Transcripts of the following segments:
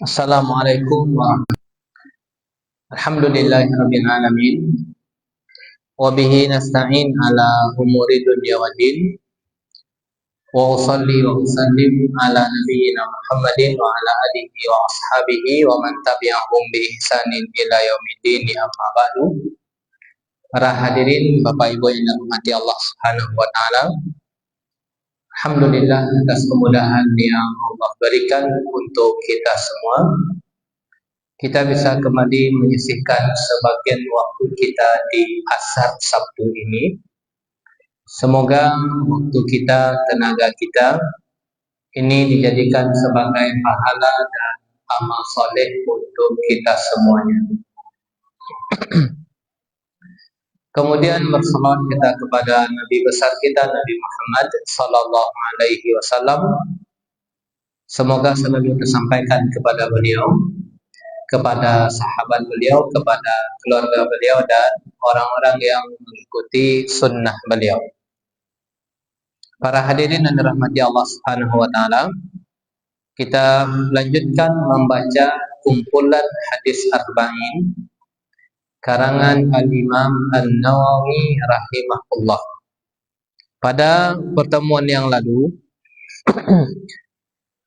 Assalamualaikum Alhamdulillahirabbil alamin wa bihi nasta'in ala umuri dunya waddin wa usalli wa usallim ala nabiyyina Muhammadin wa ala alihi wa ashabihi wa man tabi'ahum bi ihsanin ila yaumiddin amma ba'du. Para hadirin Bapak Ibu yang dirahmati Allah Subhanahu wa taala, alhamdulillah atas kemudahan yang Allah berikan untuk kita semua. Kita bisa kembali menyisihkan sebagian waktu kita di asar Sabtu ini. Semoga waktu kita, tenaga kita ini dijadikan sebagai pahala dan amal soleh untuk kita semuanya. Kemudian bersalawat kita kepada Nabi besar kita, Nabi Muhammad sallallahu alaihi wasallam. Semoga selalu tersampaikan kepada beliau, kepada sahabat beliau, kepada keluarga beliau dan orang-orang yang mengikuti sunnah beliau. Para hadirin yang dirahmati Allah Subhanahu wa taala, kita lanjutkan membaca kumpulan hadis arba'in karangan Al-Imam An-Nawawi rahimahullah. Pada pertemuan yang lalu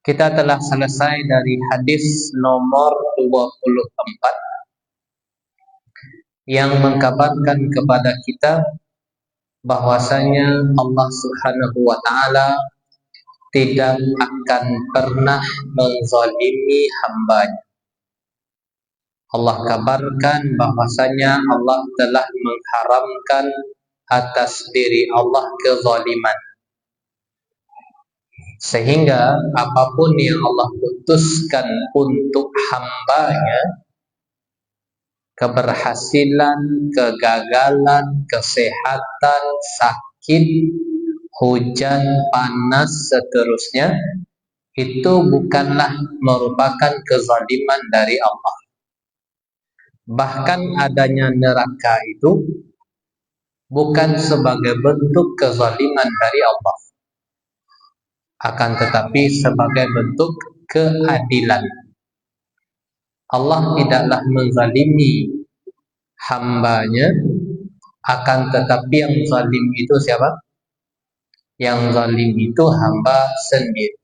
kita telah selesai dari hadis nomor 24 yang mengkabarkan kepada kita bahwasanya Allah Subhanahu wa taala tidak akan pernah menzalimi hamba-Nya. Allah kabarkan bahwasanya Allah telah mengharamkan atas diri Allah kezaliman. Sehingga apapun yang Allah putuskan untuk hamba-Nya, keberhasilan, kegagalan, kesehatan, sakit, hujan, panas, seterusnya, itu bukanlah merupakan kezaliman dari Allah. Bahkan adanya neraka itu bukan sebagai bentuk kezaliman dari Allah, akan tetapi sebagai bentuk keadilan. Allah tidaklah menzalimi hamba-Nya, akan tetapi yang zalim itu siapa? Yang zalim itu hamba sendiri.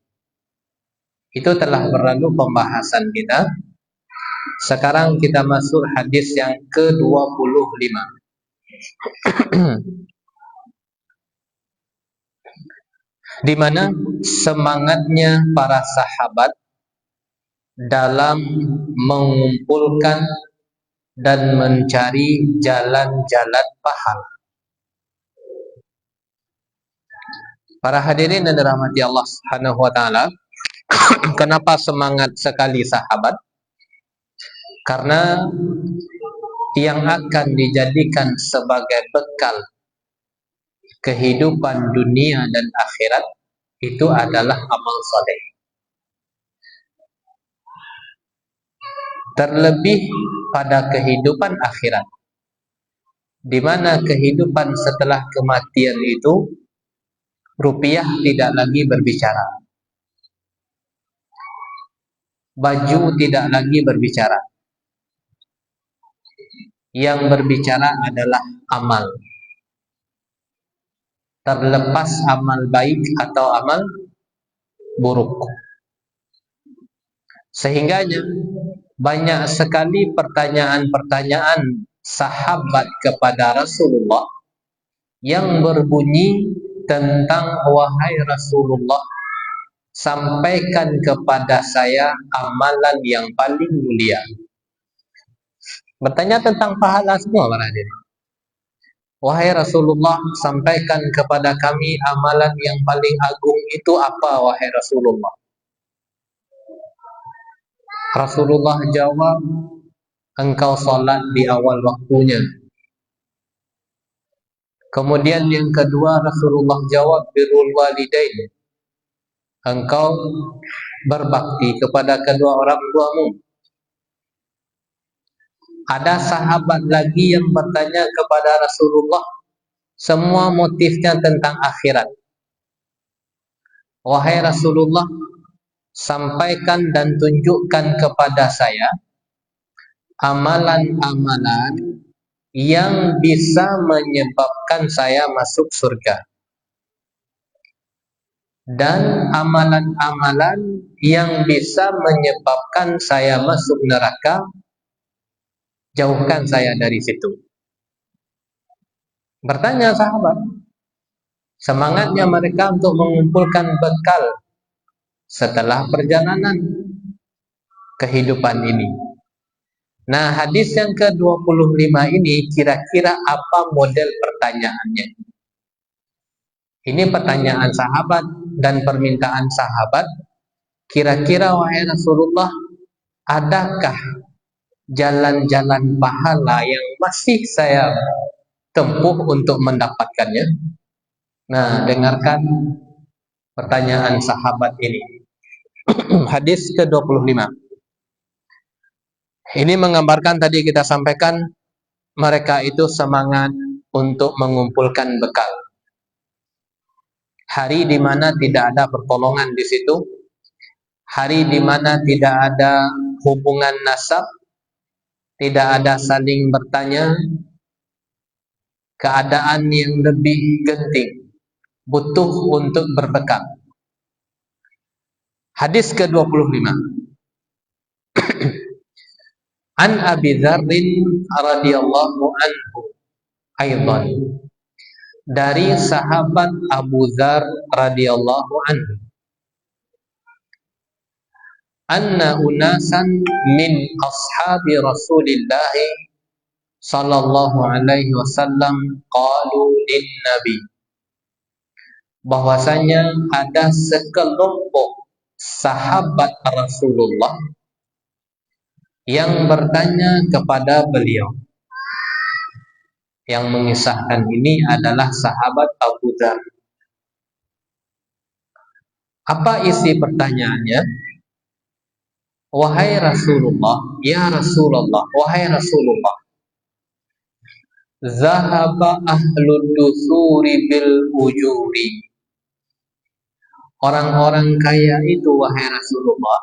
Itu telah berlalu pembahasan kita. Sekarang kita masuk hadis yang ke-25. Di mana semangatnya para sahabat dalam mengumpulkan dan mencari jalan-jalan pahala. Para hadirin yang dirahmati Allah Subhanahu wa taala, kenapa semangat sekali sahabat? Karena yang akan dijadikan sebagai bekal kehidupan dunia dan akhirat itu adalah amal soleh. Terlebih pada kehidupan akhirat, di mana kehidupan setelah kematian itu rupiah tidak lagi berbicara, baju tidak lagi berbicara. Yang berbicara adalah amal, terlepas amal baik atau amal buruk. Sehingganya banyak sekali pertanyaan-pertanyaan sahabat kepada Rasulullah yang berbunyi tentang, wahai Rasulullah, sampaikan kepada saya amalan yang paling mulia. Bertanya tentang pahala semua para hadirin. Wahai Rasulullah, sampaikan kepada kami amalan yang paling agung itu apa, wahai Rasulullah? Rasulullah jawab, engkau salat di awal waktunya. Kemudian yang kedua, Rasulullah jawab, birrul walidain, engkau berbakti kepada kedua orang tuamu. Ada sahabat lagi yang bertanya kepada Rasulullah, semua motifnya tentang akhirat. Wahai Rasulullah, sampaikan dan tunjukkan kepada saya amalan-amalan yang bisa menyebabkan saya masuk surga, dan amalan-amalan yang bisa menyebabkan saya masuk neraka, jauhkan saya dari situ. Bertanya sahabat, semangatnya mereka untuk mengumpulkan bekal setelah perjalanan kehidupan ini. Nah, hadis yang ke-25 ini kira-kira apa model pertanyaannya? Ini pertanyaan sahabat dan permintaan sahabat. Kira-kira wahai Rasulullah, adakah jalan-jalan pahala yang masih saya tempuh untuk mendapatkannya? Nah, dengarkan pertanyaan sahabat ini. Hadis ke-25. Ini menggambarkan tadi kita sampaikan, mereka itu semangat untuk mengumpulkan bekal. Hari di mana tidak ada pertolongan di situ, hari di mana tidak ada hubungan nasab, tidak ada saling bertanya, keadaan yang lebih genting, butuh untuk berbekal. Hadis ke-25. An Abi Dzarrin radhiyallahu anhu aidan, dari sahabat Abu Dzar radhiyallahu anhu, anna unasan min ashabi Rasulillah sallallahu alaihi wasallam qalu lin nabi, bahwasanya ada sekelompok sahabat Rasulullah yang bertanya kepada beliau. Yang mengisahkan ini adalah sahabat Abu Dzar. Apa isi pertanyaannya? Wahai Rasulullah, ya Rasulullah, wahai Rasulullah, zahaba ahlud dusuri bil ujuri. Orang-orang kaya itu, wahai Rasulullah,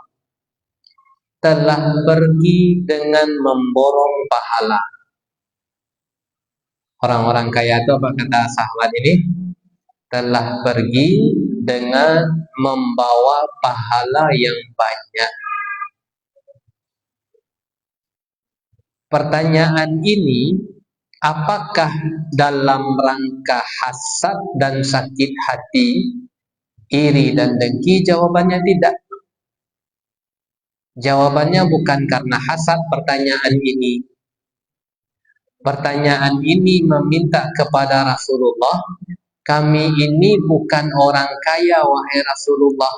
telah pergi dengan memborong pahala. Orang-orang kaya itu, apa kata sahabat ini? Telah pergi dengan membawa pahala yang banyak. Pertanyaan ini, apakah dalam rangka hasad dan sakit hati, iri dan dengki? Jawabannya tidak. Jawabannya bukan karena hasad pertanyaan ini. Pertanyaan ini meminta kepada Rasulullah, kami ini bukan orang kaya, wahai Rasulullah.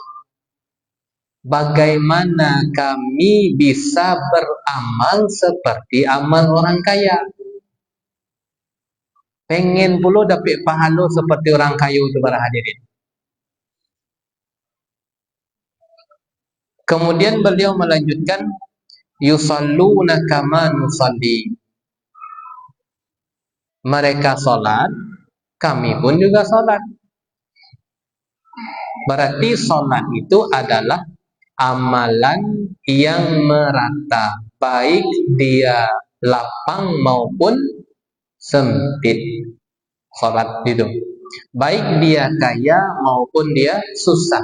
Bagaimana kami bisa beramal seperti amal orang kaya? Pengen pula dapat pahala seperti orang kaya itu, para hadirin. Kemudian beliau melanjutkan, yusalluna kama nusalli. Mereka salat, kami pun juga salat. Berarti salat itu adalah amalan yang merata, baik dia lapang maupun sempit. Salat itu, baik dia kaya maupun dia susah,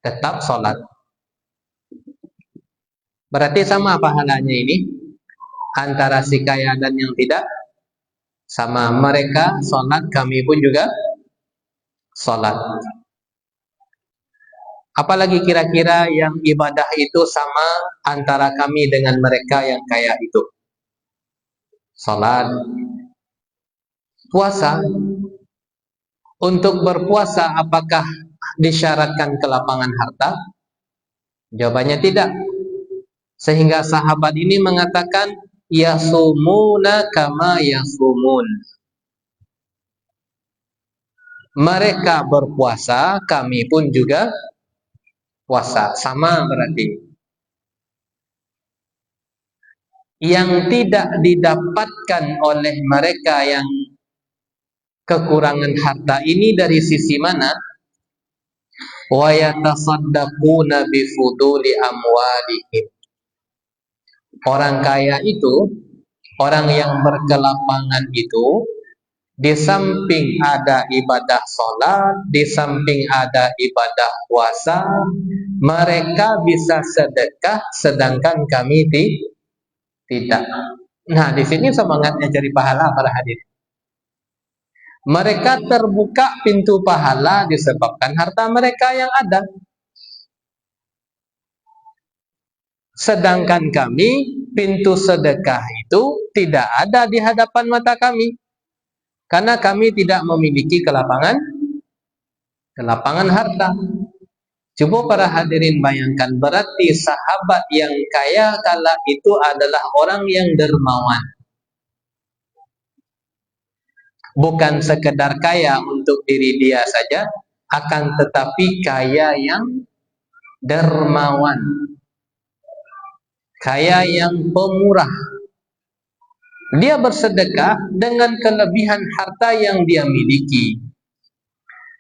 tetap salat. Berarti sama pahalanya ini antara si kaya dan yang tidak? Sama. Mereka salat, kami pun juga salat. Apalagi kira-kira yang ibadah itu sama antara kami dengan mereka yang kaya itu? Salat. Puasa. Untuk berpuasa apakah disyaratkan kelapangan harta? Jawabannya tidak. Sehingga sahabat ini mengatakan, yasumuna kama yasumun. Mereka berpuasa, kami pun juga puasa. Sama berarti. Yang tidak didapatkan oleh mereka yang kekurangan harta ini dari sisi mana? wa yatasaddaquna bifuduli amwalihim. Orang kaya itu, orang yang berkelapangan itu, di samping ada ibadah sholat, di samping ada ibadah puasa, mereka bisa sedekah, sedangkan kami tidak. Nah, di sini semangatnya cari pahala para hadirin. Mereka terbuka pintu pahala disebabkan harta mereka yang ada. Sedangkan kami, pintu sedekah itu tidak ada di hadapan mata kami. Karena kami tidak memiliki kelapangan harta. Coba para hadirin bayangkan, berarti sahabat yang kaya kala itu adalah orang yang dermawan. Bukan sekedar kaya untuk diri dia saja, akan tetapi kaya yang dermawan. Kaya yang pemurah. Dia bersedekah dengan kelebihan harta yang dia miliki.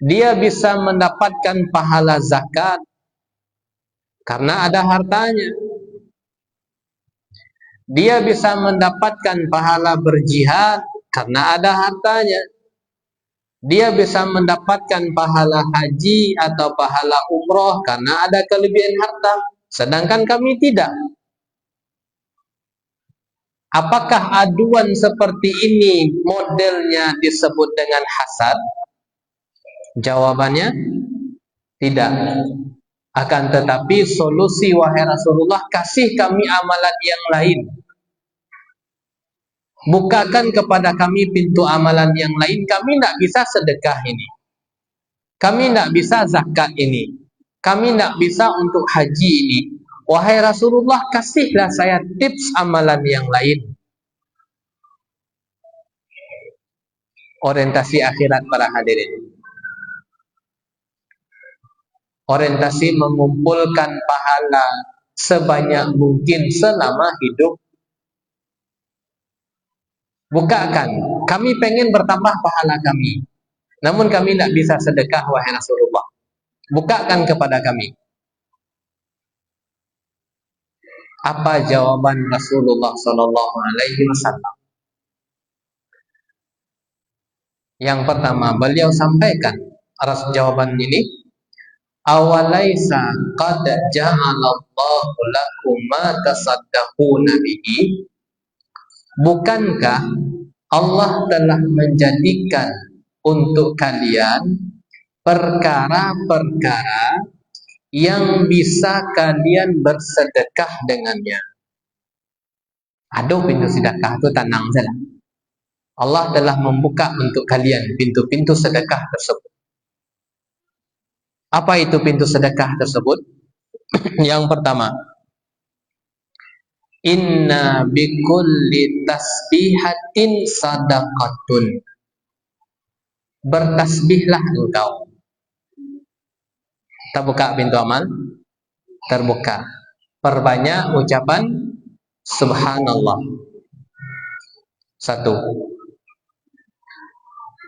Dia bisa mendapatkan pahala zakat karena ada hartanya. Dia bisa mendapatkan pahala berjihad karena ada hartanya. Dia bisa mendapatkan pahala haji atau pahala umroh karena ada kelebihan harta. Sedangkan kami tidak. Apakah aduan seperti ini modelnya disebut dengan hasad? Jawabannya tidak. Akan tetapi solusi, wahai Rasulullah, kasih kami amalan yang lain. Bukakan kepada kami pintu amalan yang lain. Kami tidak bisa sedekah ini. Kami tidak bisa zakat ini. Kami tidak bisa untuk haji ini. Wahai Rasulullah, kasihlah saya tips amalan yang lain. Orientasi akhirat para hadirin. Orientasi mengumpulkan pahala sebanyak mungkin selama hidup. Bukakan. Kami pengen bertambah pahala kami. Namun kami tidak bisa sedekah, wahai Rasulullah. Bukakan kepada kami. Apa jawaban Rasulullah sallallahu alaihi wasallam? Yang pertama, beliau sampaikan jawaban ini, awalaisa qad ja'alallahu lakum ma tasaddaquna bihi. Bukankah Allah telah menjadikan untuk kalian perkara-perkara yang bisa kalian bersedekah dengannya. Aduh, pintu sedekah itu tenang saja. Allah telah membuka untuk kalian pintu-pintu sedekah tersebut. Apa itu pintu sedekah tersebut? Yang pertama, inna bikulli tasbihatin sadaqatun. Bertasbihlah engkau. Terbuka pintu amal, terbuka. Perbanyak ucapan subhanallah. Satu.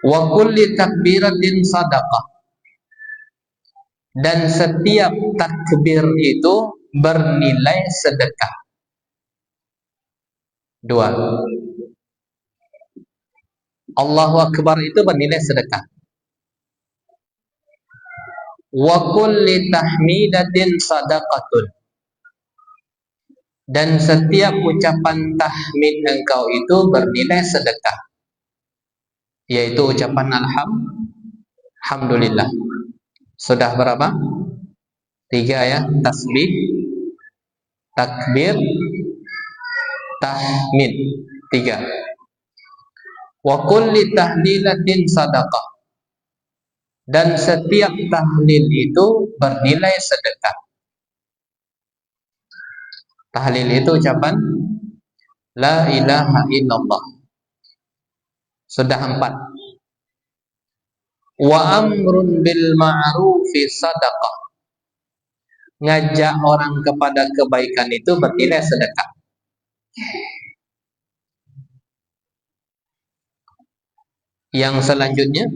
Wa kulli takbiratin sadaqah. Dan setiap takbir itu bernilai sedekah. Dua. Allahu Akbar itu bernilai sedekah. Wa kulli tahmidatin sadaqatun. Dan setiap ucapan tahmid engkau itu bernilai sedekah, yaitu ucapan alhamdulillah. Sudah berapa? 3 ya. Tasbih, takbir, tahmid. 3. Wa kulli tahlilatin sadaqah. Dan setiap tahlil itu bernilai sedekah. Tahlil itu ucapan la ilaha illallah. Sudah 4. Wa amrun bil ma'rufi sadaqah. Ngajak orang kepada kebaikan itu bernilai sedekah. Yang selanjutnya,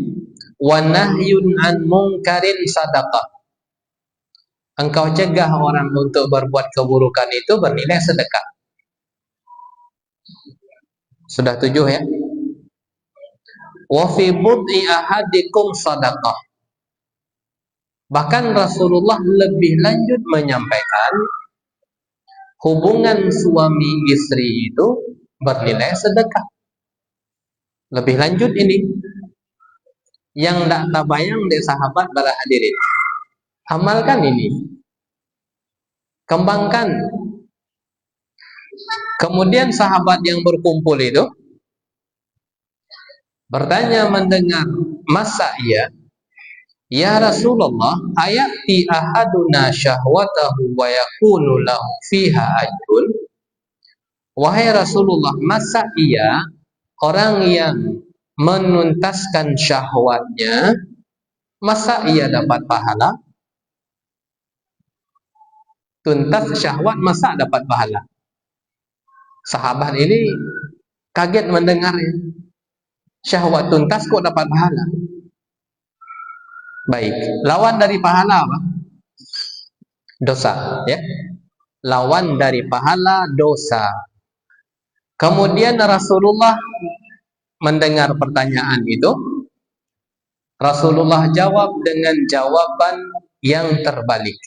wa nahyun an munkarin sadaqah. engkau cegah orang untuk berbuat keburukan itu bernilai sedekah. Sudah 7 ya. Wa fi bud'i ahadikum sadaqah. Bahkan Rasulullah lebih lanjut menyampaikan hubungan suami istri itu bernilai sedekah. Lebih lanjut ini yang tak tabayang dek sahabat para hadirin. Amalkan ini, kembangkan. Kemudian sahabat yang berkumpul itu bertanya mendengar, masa iya? Ya Rasulullah, ayati ahaduna syahwatahu wa yakunu lahu fiha ajrun. Wahai Rasulullah, masa iya orang yang menuntaskan syahwatnya, masa ia dapat pahala? Tuntas syahwat, masa dapat pahala? Sahabat ini kaget mendengarnya. Syahwat tuntas kok dapat pahala? Baik, lawan dari pahala apa? Dosa, ya. Lawan dari pahala dosa. Kemudian Rasulullah mendengar pertanyaan itu, Rasulullah jawab dengan jawaban yang terbalik.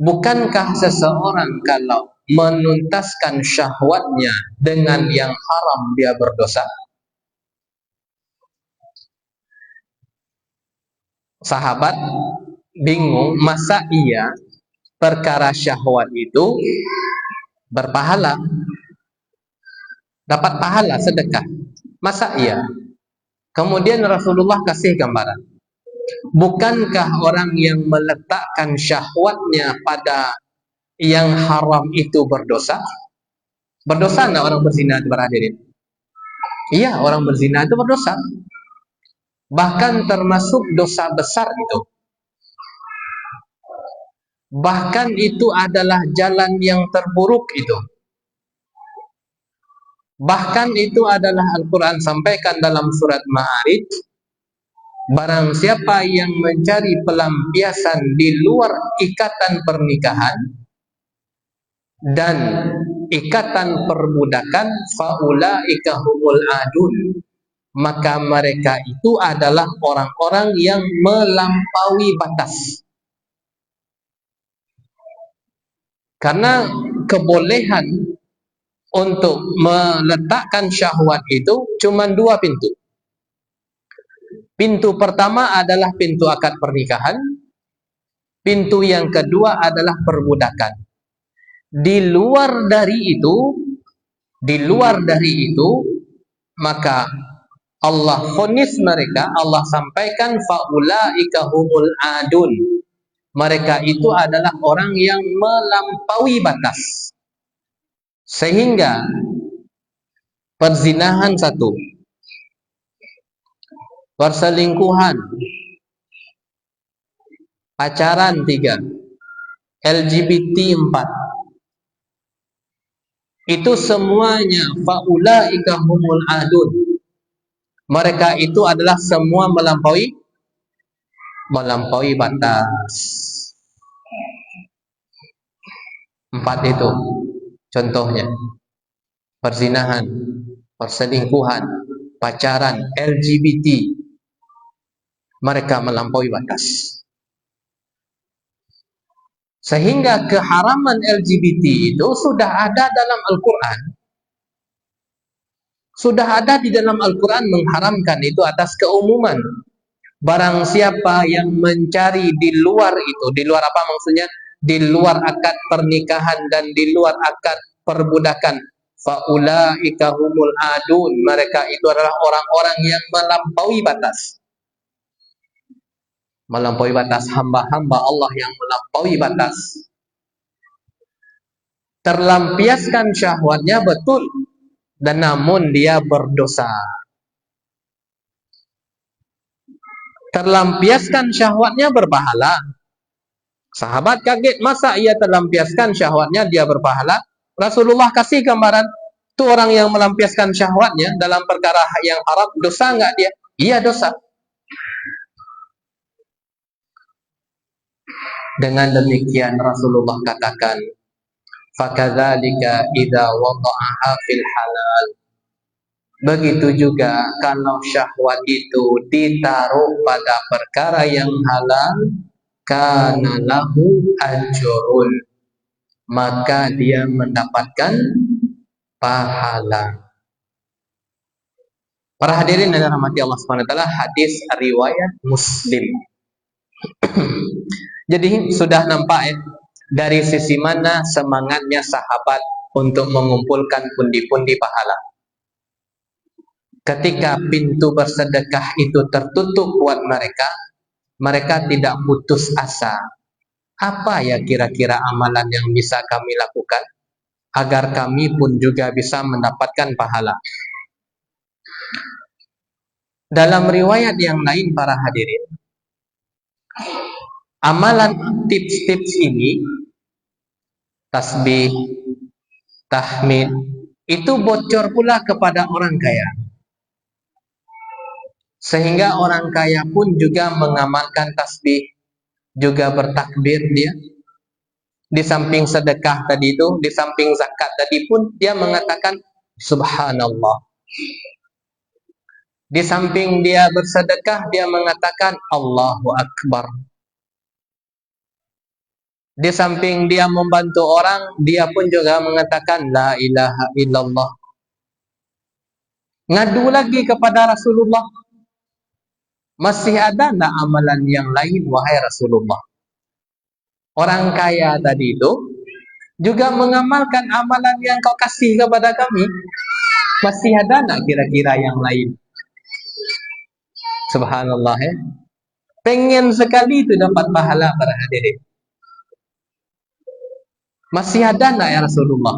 Bukankah seseorang kalau menuntaskan syahwatnya dengan yang haram dia berdosa? Sahabat bingung, masa iya perkara syahwat itu berpahala, dapat pahala sedekah? Masa iya? Kemudian Rasulullah kasih gambaran. Bukankah orang yang meletakkan syahwatnya pada yang haram itu berdosa? Berdosa enggak orang berzina itu berhadirin? Iya, orang berzina itu berdosa. Bahkan termasuk dosa besar itu. Bahkan itu adalah jalan yang terburuk itu. Bahkan itu adalah Al-Quran sampaikan dalam surat Ma'arij, barang siapa yang mencari pelampiasan di luar ikatan pernikahan dan ikatan perbudakan, faulaika humul adun, maka mereka itu adalah orang-orang yang melampaui batas. Karena kebolehan untuk meletakkan syahwat itu cuma 2 pintu. Pintu pertama adalah pintu akad pernikahan. Pintu yang kedua adalah perbudakan. Di luar dari itu, maka Allah vonis mereka, Allah sampaikan faulaika humul adun. Mereka itu adalah orang yang melampaui batas. Sehingga perzinahan 1, perselingkuhan, pacaran 3, LGBT 4. Itu semuanya faulaika humul adun. Mereka itu adalah semua melampaui batas. 4 itu contohnya. Perzinahan, perselingkuhan, pacaran, LGBT. Mereka melampaui batas. Sehingga keharaman LGBT itu sudah ada dalam Al-Quran. Sudah ada di dalam Al-Quran mengharamkan itu atas keumuman. Barang siapa yang mencari di luar itu, di luar apa maksudnya? Di luar akad pernikahan dan di luar akad perbudakan, faulaika humul adun. Mereka itu adalah orang-orang yang melampaui batas. Melampaui batas, hamba-hamba Allah yang melampaui batas. Terlampiaskan syahwatnya betul, dan namun dia berdosa. Terlampiaskan syahwatnya berpahala. Sahabat kaget, masa ia terlampiaskan syahwatnya dia berpahala? Rasulullah kasih gambaran, itu orang yang melampiaskan syahwatnya dalam perkara yang haram, dosa enggak dia? Iya, dosa. Dengan demikian Rasulullah katakan, fakadzalika idza wada'aha fil halal. Begitu juga kalau syahwat itu ditaruh pada perkara yang halal, kana lahu ajrun, maka dia mendapatkan pahala. Para hadirin yang dirahmati Allah Subhanahu wa taala, hadis riwayat Muslim. Jadi sudah nampak ya, dari sisi mana semangatnya sahabat untuk mengumpulkan pundi-pundi pahala. Ketika pintu bersedekah itu tertutup buat mereka, mereka tidak putus asa. Apa ya kira-kira amalan yang bisa kami lakukan agar kami pun juga bisa mendapatkan pahala? Dalam riwayat yang lain para hadirin, amalan tips-tips ini, tasbih, tahmid, itu bocor pula kepada orang kaya. Sehingga orang kaya pun juga mengamalkan tasbih, juga bertakbir dia. Di samping sedekah tadi itu, di samping zakat tadi pun dia mengatakan subhanallah. Di samping dia bersedekah, dia mengatakan Allahu Akbar. Di samping dia membantu orang, dia pun juga mengatakan la ilaha illallah. Ngadu lagi kepada Rasulullah, masih ada enggak amalan yang lain wahai Rasulullah? Orang kaya tadi itu juga mengamalkan amalan yang kau kasih kepada kami. Masih ada enggak kira-kira yang lain? Subhanallah ya. Pengen sekali itu dapat pahala para hadirin. Masih ada enggak ya Rasulullah?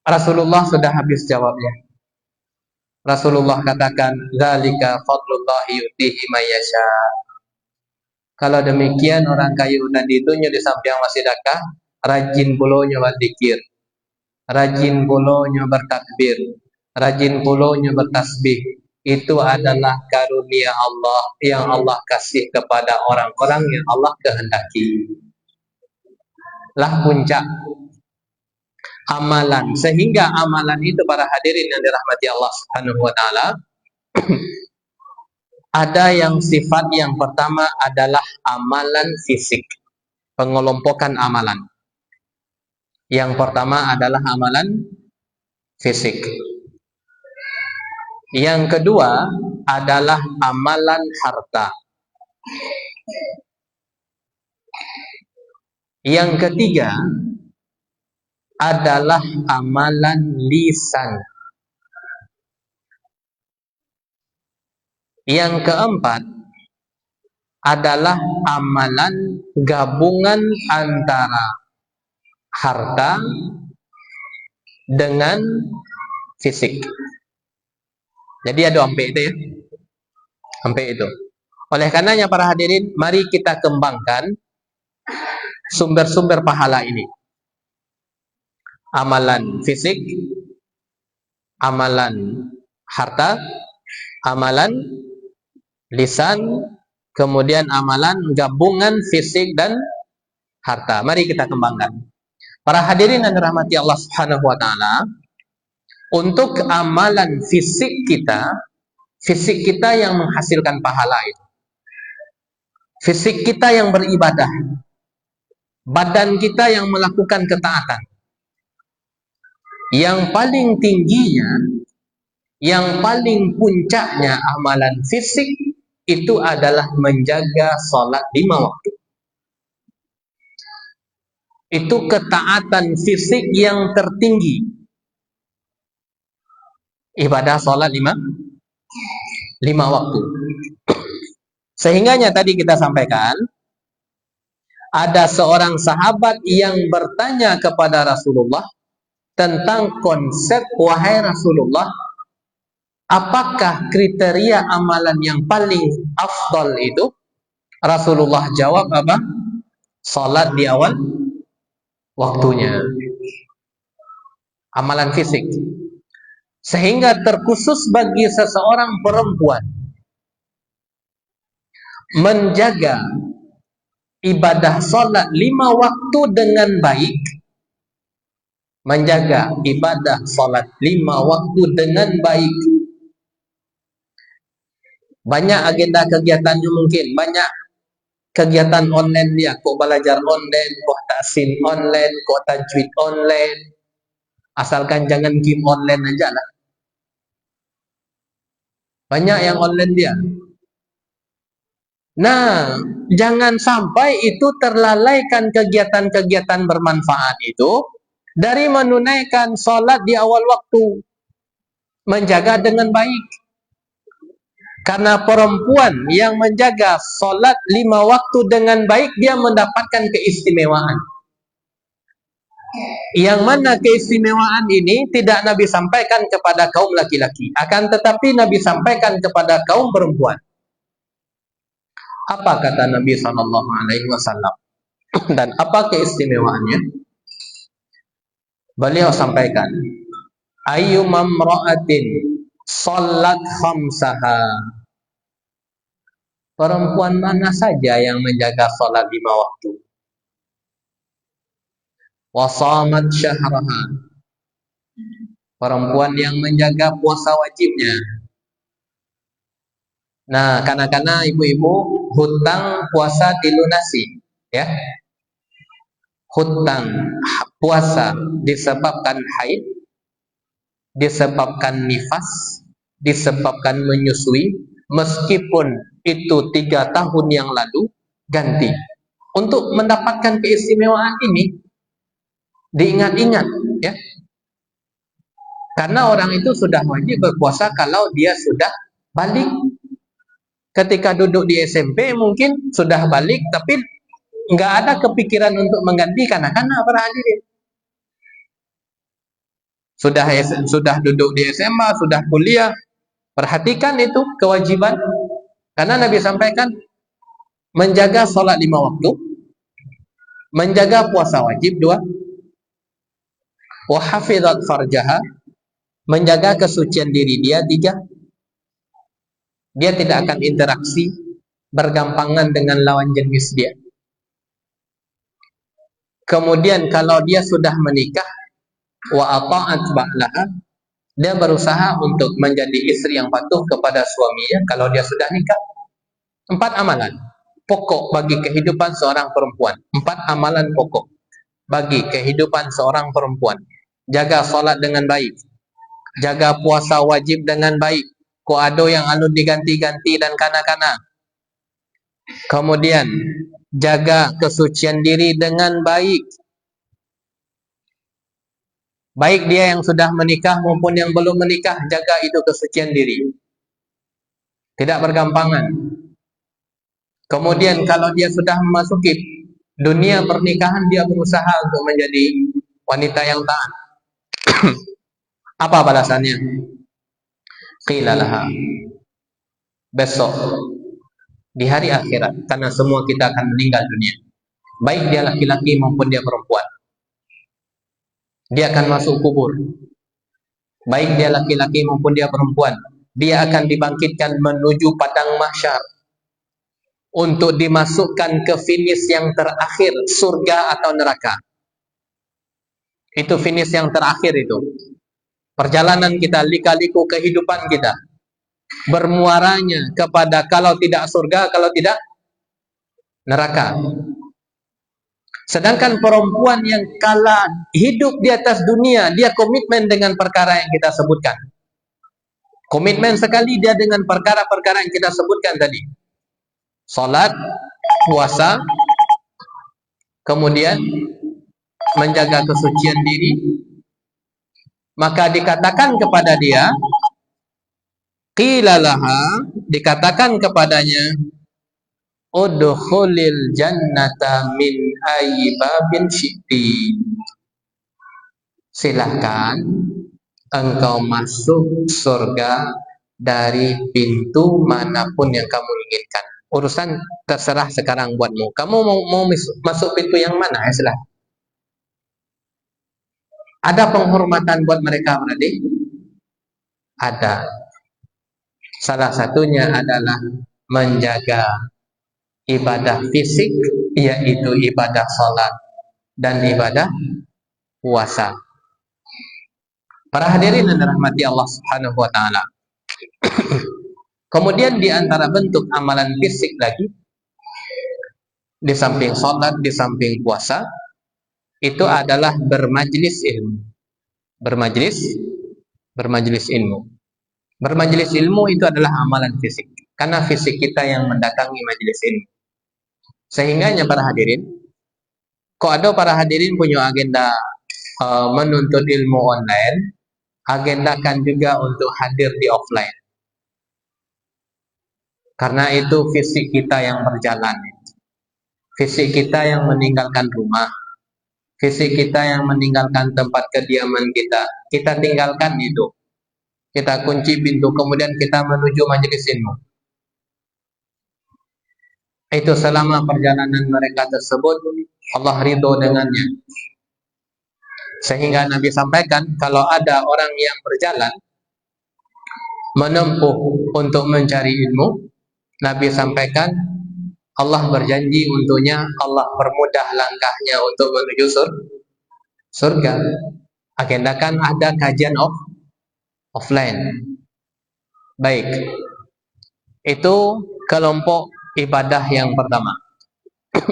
Rasulullah sudah habis jawabnya. Rasulullah katakan, "Dzalika fadlullahi yu'tihi may yasha." Kalau demikian orang kaya tadi itu di samping sedekah, rajin pulanya berzikir, rajin pulanya bertakbir, rajin pulanya bertasbih. Itu adalah karunia Allah yang Allah kasih kepada orang-orang yang Allah kehendaki. Lah puncak amalan, sehingga amalan itu para hadirin yang dirahmati Allah Subhanahu wa taala, ada yang sifat yang pertama adalah amalan fisik, pengelompokan amalan. Yang pertama adalah amalan fisik. Yang kedua adalah amalan harta. Yang ketiga adalah amalan lisan. Yang keempat adalah amalan gabungan antara harta dengan fisik. Jadi ada sampai itu ya. Sampai itu. Oleh karenanya para hadirin, mari kita kembangkan sumber-sumber pahala ini. Amalan fisik, amalan harta, amalan lisan, kemudian amalan gabungan fisik dan harta. Mari kita kembangkan. Para hadirin yang dirahmati Allah Subhanahu wa taala, untuk amalan fisik kita yang menghasilkan pahala itu. Fisik kita yang beribadah. Badan kita yang melakukan ketaatan. Yang paling tingginya, yang paling puncaknya amalan fisik itu adalah menjaga salat 5 waktu. Itu ketaatan fisik yang tertinggi. Ibadah salat 5 waktu. Sehingganya tadi kita sampaikan, ada seorang sahabat yang bertanya kepada Rasulullah tentang konsep, wahai Rasulullah, apakah kriteria amalan yang paling afdal itu? Rasulullah jawab apa? Salat di awal waktunya. Amalan fisik. Sehingga terkhusus bagi seseorang perempuan menjaga ibadah solat 5 waktu dengan baik, menjaga ibadah solat 5 waktu dengan baik. Banyak agenda kegiatannya mungkin, banyak kegiatan online dia, kok belajar online, kok taksin online, kok tajwid online, asalkan jangan game online aja lah. Banyak yang online dia. Nah, jangan sampai itu terlalaikan kegiatan-kegiatan bermanfaat itu dari menunaikan solat di awal waktu, menjaga dengan baik. Karena perempuan yang menjaga solat 5 waktu dengan baik, dia mendapatkan keistimewaan. Yang mana keistimewaan ini tidak Nabi sampaikan kepada kaum laki-laki, akan tetapi Nabi sampaikan kepada kaum perempuan. Apa kata Nabi SAW? Dan apa keistimewaannya? Beliau sampaikan, ayyumam ra'atin salat khamsaha, perempuan mana saja yang menjaga salat 5 waktu, wa shamat syahraha, perempuan yang menjaga puasa wajibnya. Nah, kanak-kanak, ibu-ibu, hutang puasa dilunasi, ya. Hutang puasa disebabkan haid, disebabkan nifas, disebabkan menyusui, meskipun itu 3 tahun yang lalu, ganti. Untuk mendapatkan keistimewaan ini diingat-ingat, ya. Karena orang itu sudah wajib berpuasa kalau dia sudah balik. Ketika duduk di SMP mungkin sudah balik, tapi nggak ada kepikiran untuk mengganti kanak-kanak para hadirin. Sudah duduk di SMA, sudah kuliah, perhatikan itu kewajiban. Karena Nabi sampaikan menjaga sholat 5 waktu, menjaga puasa wajib 2, wa hafizat farjaha, menjaga kesucian diri dia 3. Dia tidak akan interaksi bergampangan dengan lawan jenis dia. Kemudian kalau dia sudah menikah, wa ata'at ba'laha, dia berusaha untuk menjadi istri yang patuh kepada suaminya kalau dia sudah nikah. 4 amalan pokok bagi kehidupan seorang perempuan. 4 amalan pokok bagi kehidupan seorang perempuan. Jaga solat dengan baik, jaga puasa wajib dengan baik, ko ado yang anu diganti-ganti dan kanak-kanak. Kemudian jaga kesucian diri dengan baik, baik dia yang sudah menikah maupun yang belum menikah, jaga itu kesucian diri, tidak bergampangan. Kemudian kalau dia sudah memasuki dunia pernikahan, dia berusaha untuk menjadi wanita yang taat. Apa balasannya? Qila laha, besok di hari akhirat, karena semua kita akan meninggal dunia, baik dia laki-laki maupun dia perempuan, dia akan masuk kubur. Baik dia laki-laki maupun dia perempuan, dia akan dibangkitkan menuju padang mahsyar untuk dimasukkan ke finish yang terakhir, surga atau neraka. Itu finish yang terakhir itu. Perjalanan kita, lika-liku kehidupan kita, bermuaranya kepada kalau tidak surga, kalau tidak neraka. Sedangkan perempuan yang kala hidup di atas dunia, dia komitmen dengan perkara yang kita sebutkan. Komitmen sekali dia dengan perkara-perkara yang kita sebutkan tadi. Salat, puasa, kemudian menjaga kesucian diri. Maka dikatakan kepada dia, qila laha, dikatakan kepadanya, udkhulil jannata min ayyi babin syi'ti, silahkan engkau masuk surga dari pintu manapun yang kamu inginkan. Urusan terserah sekarang buatmu. Kamu mau masuk pintu yang mana? Ya, silahkan. Ada penghormatan buat mereka berarti? Ada. Salah satunya adalah menjaga ibadah fisik, yaitu ibadah salat dan ibadah puasa. Para hadirin yang dirahmati Allah Subhanahu wa taala. Kemudian di antara bentuk amalan fisik lagi, di samping salat, di samping puasa, itu adalah bermajlis ilmu. Bermajlis ilmu. Bermajlis ilmu itu adalah amalan fisik, karena fisik kita yang mendatangi majelis ilmu. Sehingganya para hadirin, kok ada para hadirin punya agenda menuntut ilmu online, agendakan juga untuk hadir di offline. Karena itu fisik kita yang berjalan, fisik kita yang meninggalkan rumah, fisik kita yang meninggalkan tempat kediaman kita. Kita tinggalkan itu, kita kunci pintu, kemudian kita menuju majelis ilmu. Itu selama perjalanan mereka tersebut Allah ridho dengannya. Sehingga Nabi sampaikan, kalau ada orang yang berjalan menempuh untuk mencari ilmu, Nabi sampaikan Allah berjanji untuknya, Allah permudah langkahnya untuk menuju surga. Agendakan ada kajian offline. Baik, itu kelompok ibadah yang pertama.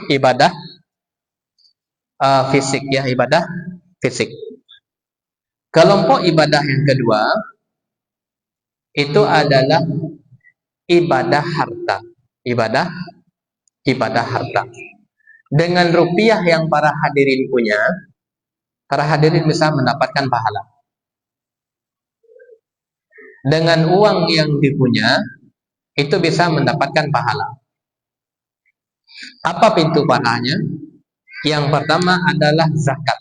Ibadah fisik ya, ibadah fisik. Kelompok ibadah yang kedua itu adalah ibadah harta. Ibadah harta. Dengan rupiah yang para hadirin punya, para hadirin bisa mendapatkan pahala. Dengan uang yang dipunya, itu bisa mendapatkan pahala. Apa pintu pahalanya? Yang pertama adalah zakat.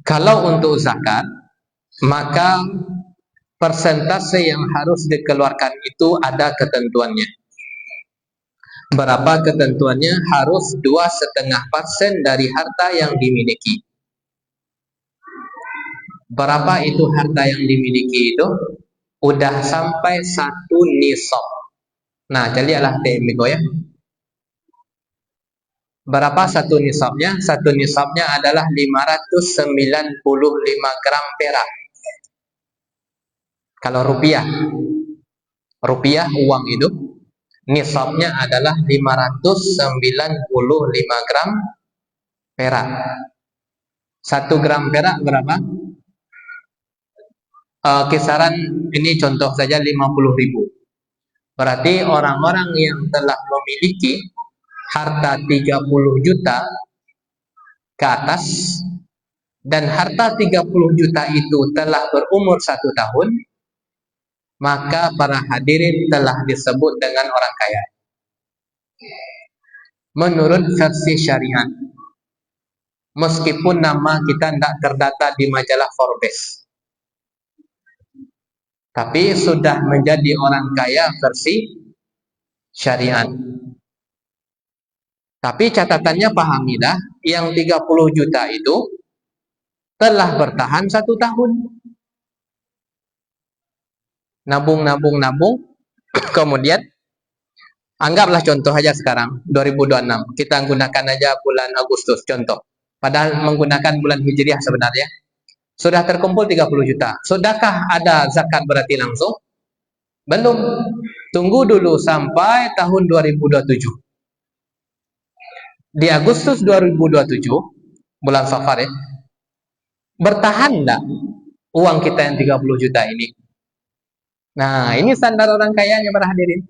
Kalau untuk zakat, maka persentase yang harus dikeluarkan itu ada ketentuannya. Berapa ketentuannya? Harus 2,5% dari harta yang dimiliki. Berapa itu harta yang dimiliki itu? Udah sampai 1 nisab. Nah, jadilah TMIGO ya. Berapa 1 nisabnya? 1 nisabnya adalah 595 gram perak. Kalau rupiah uang itu, nisabnya adalah 595 gram perak. 1 gram perak berapa? Kisaran ini contoh saja 50.000. Berarti orang-orang yang telah memiliki harta 30 juta ke atas, dan harta 30 juta itu telah berumur 1 tahun, maka para hadirin telah disebut dengan orang kaya menurut versi syariat, meskipun nama kita tidak terdata di majalah Forbes, tapi sudah menjadi orang kaya versi syariat. Tapi catatannya pahamilah, yang 30 juta itu telah bertahan 1 tahun. Nabung, kemudian anggaplah contoh aja sekarang 2026, kita gunakan aja bulan Agustus contoh, padahal menggunakan bulan Hijriah sebenarnya. Sudah terkumpul 30 juta. Sudahkah ada zakat berarti langsung? Belum. Tunggu dulu sampai tahun 2027. Di Agustus 2027, bulan Safar ya, bertahan enggak uang kita yang 30 juta ini? Nah, ini standar orang kayanya para hadirin.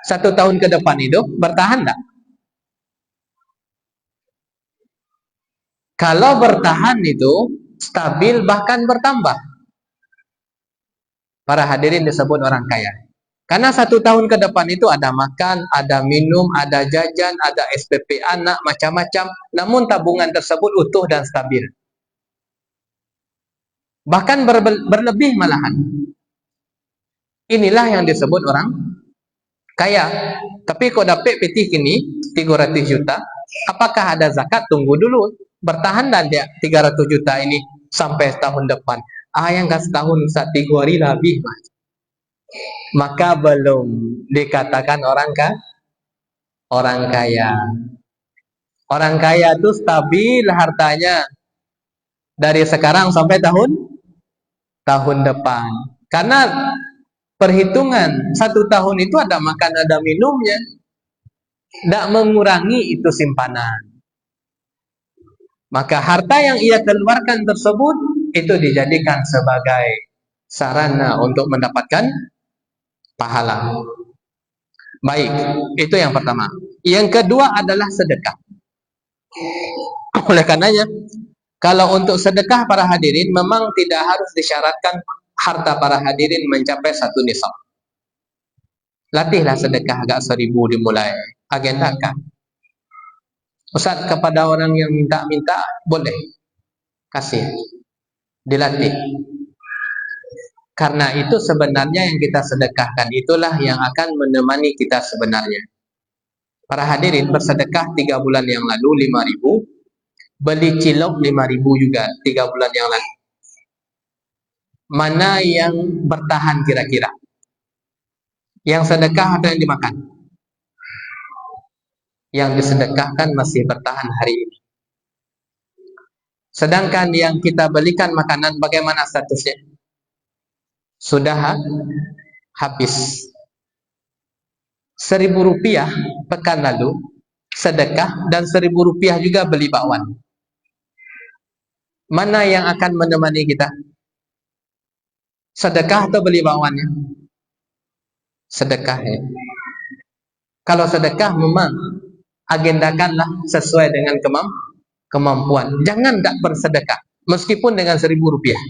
1 tahun ke depan hidup, bertahan enggak? Kalau bertahan itu stabil, bahkan bertambah, para hadirin disebut orang kaya. Karena 1 tahun ke depan itu ada makan, ada minum, ada jajan, ada SPP anak, macam-macam. Namun tabungan tersebut utuh dan stabil. Bahkan berlebih malahan. Inilah yang disebut orang kaya. Tapi kok dapat PT kini 300 juta, apakah ada zakat? Tunggu dulu. Bertahan dan dia 300 juta ini sampai tahun depan. Yang setahun 1 hari lebih, Mas. maka belum dikatakan orang kaya. Orang kaya itu stabil hartanya dari sekarang sampai tahun depan. Karena perhitungan 1 tahun itu ada makan ada minumnya, tidak mengurangi itu simpanan. Maka harta yang ia keluarkan tersebut itu dijadikan sebagai sarana untuk mendapatkan pahala. Baik, itu yang pertama. Yang kedua adalah sedekah. Oleh karenanya, kalau untuk sedekah para hadirin memang tidak harus disyaratkan harta para hadirin mencapai 1 nisab. Latihlah sedekah agak 1.000 dimulai. Agendakan. Ustaz, kepada orang yang minta-minta boleh kasih, dilatih. Karena itu sebenarnya yang kita sedekahkan itulah yang akan menemani kita sebenarnya. Para hadirin bersedekah 3 bulan yang lalu 5.000, beli cilok 5.000 juga 3 bulan yang lalu. Mana yang bertahan kira-kira? Yang sedekah atau yang dimakan? Yang disedekahkan masih bertahan hari ini. Sedangkan yang kita belikan makanan bagaimana statusnya? Sudah habis. 1.000 rupiah pekan lalu sedekah dan 1.000 rupiah juga beli bakwan. Mana yang akan menemani kita? Sedekah atau beli bakwannya? Sedekah ya. Kalau sedekah memang agendakanlah sesuai dengan kemampuan. Jangan tak bersedekah meskipun dengan 1.000 rupiah.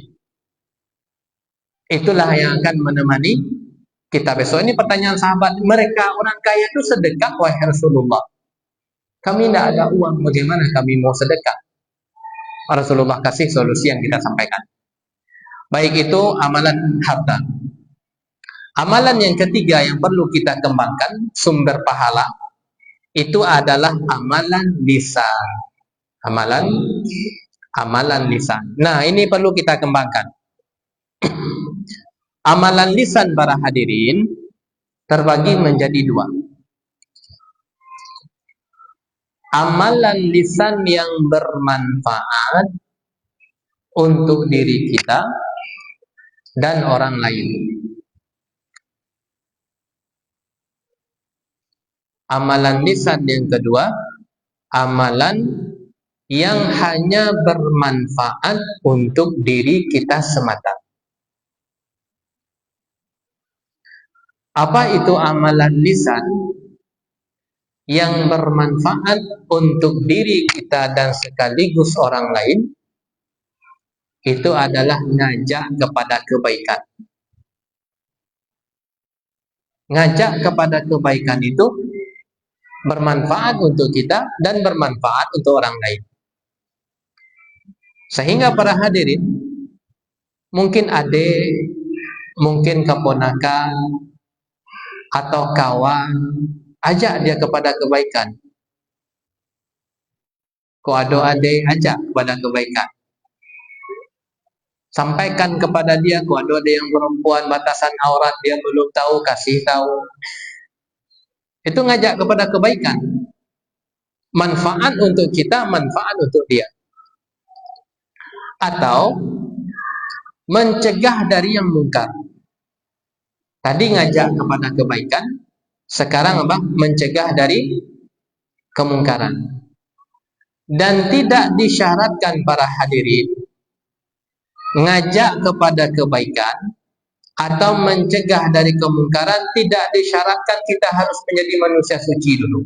Itulah yang akan menemani kita besok. Ini pertanyaan sahabat, mereka orang kaya itu sedekah wahai Rasulullah. Kami tidak ada uang, bagaimana kami mau sedekah? Rasulullah kasih solusi yang kita sampaikan. Baik itu amalan harta. Amalan yang ketiga yang perlu kita kembangkan sumber pahala itu adalah amalan lisan. Amalan lisan. Nah, ini perlu kita kembangkan. Amalan lisan para hadirin terbagi menjadi 2. Amalan lisan yang bermanfaat untuk diri kita dan orang lain. Amalan lisan yang kedua, amalan yang hanya bermanfaat untuk diri kita semata. Apa itu amalan lisan yang bermanfaat untuk diri kita dan sekaligus orang lain? Itu adalah ngajak kepada kebaikan. Ngajak kepada kebaikan itu bermanfaat untuk kita dan bermanfaat untuk orang lain. Sehingga para hadirin, mungkin adik, mungkin keponakan, atau kawan, ajak dia kepada kebaikan. Kau ada adik, ajak kepada kebaikan. Sampaikan kepada dia, kau ada yang perempuan, batasan aurat dia belum tahu, kasih tahu. Itu ngajak kepada kebaikan. Manfaat untuk kita, manfaat untuk dia. Atau mencegah dari yang mungkar. Tadi ngajak kepada kebaikan, sekarang apa? Mencegah dari kemungkaran. Dan tidak disyaratkan para hadirin ngajak kepada kebaikan atau mencegah dari kemungkaran, tidak disyaratkan kita harus menjadi manusia suci dulu.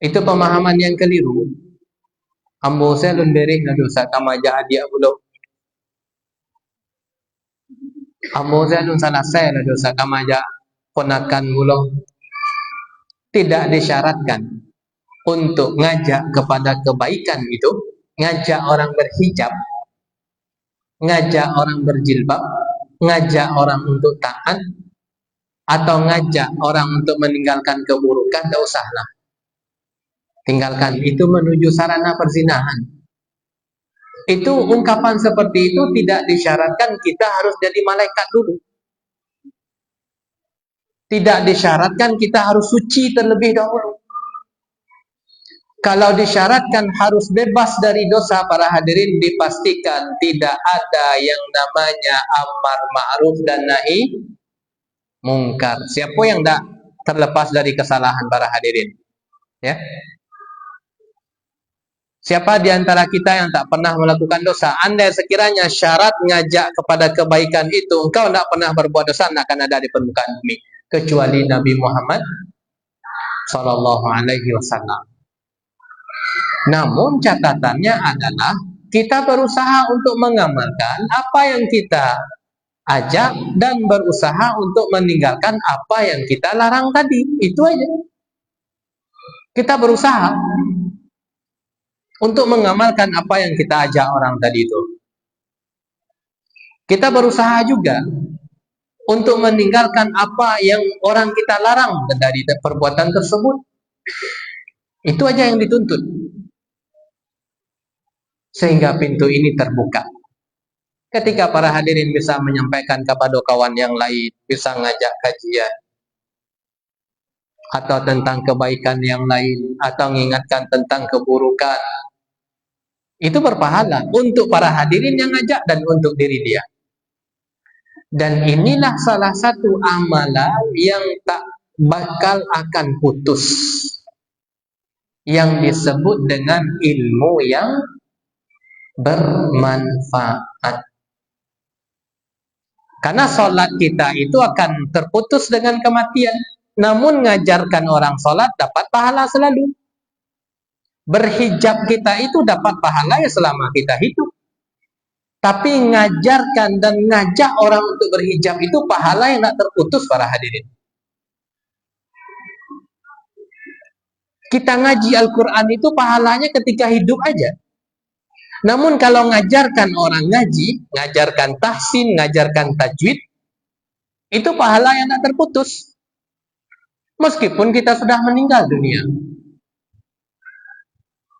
Itu pemahaman yang keliru. Ambo saya lun berih na dosa kama jahat dia belum. Ambo saya lun salah saya na dosa kama jahat ponakan belum. Tidak disyaratkan untuk ngajak kepada kebaikan itu, ngajak orang berhijab, ngajak orang berjilbab, ngajak orang untuk taat, atau ngajak orang untuk meninggalkan keburukan, tidak usahlah. Tinggalkan, itu menuju sarana perzinahan. Itu ungkapan seperti itu tidak disyaratkan kita harus jadi malaikat dulu. Tidak disyaratkan kita harus suci terlebih dahulu. Kalau disyaratkan harus bebas dari dosa, para hadirin, dipastikan tidak ada yang namanya amar ma'ruf dan nahi mungkar. Siapa yang tidak terlepas dari kesalahan, para hadirin? Ya. Siapa di antara kita yang tak pernah melakukan dosa? Andai sekiranya syarat ngajak kepada kebaikan itu, engkau tidak pernah berbuat dosa, tidak akan ada di permukaan bumi. Kecuali Nabi Muhammad Sallallahu Alaihi Wasallam. Namun catatannya adalah kita berusaha untuk mengamalkan apa yang kita ajak dan berusaha untuk meninggalkan apa yang kita larang tadi. Itu aja. Kita berusaha untuk mengamalkan apa yang kita ajak orang tadi itu. Kita berusaha juga untuk meninggalkan apa yang orang kita larang dari perbuatan tersebut. Itu aja yang dituntut. Sehingga pintu ini terbuka. Ketika para hadirin bisa menyampaikan kepada kawan yang lain, bisa ngajak kajian, atau tentang kebaikan yang lain, atau mengingatkan tentang keburukan, itu berpahala untuk para hadirin yang ngajak dan untuk diri dia. Dan inilah salah satu amalan yang tak bakal akan putus, yang disebut dengan ilmu yang bermanfaat. Karena solat kita itu akan terputus dengan kematian. Namun ngajarkan orang solat dapat pahala selalu. Berhijab kita itu dapat pahala ya selama kita hidup. Tapi ngajarkan dan ngajak orang untuk berhijab itu pahala yang tak terputus, para hadirin. Kita ngaji Al-Quran itu pahalanya ketika hidup aja. Namun kalau ngajarkan orang ngaji, ngajarkan tahsin, ngajarkan tajwid, itu pahala yang tak terputus. Meskipun kita sudah meninggal dunia.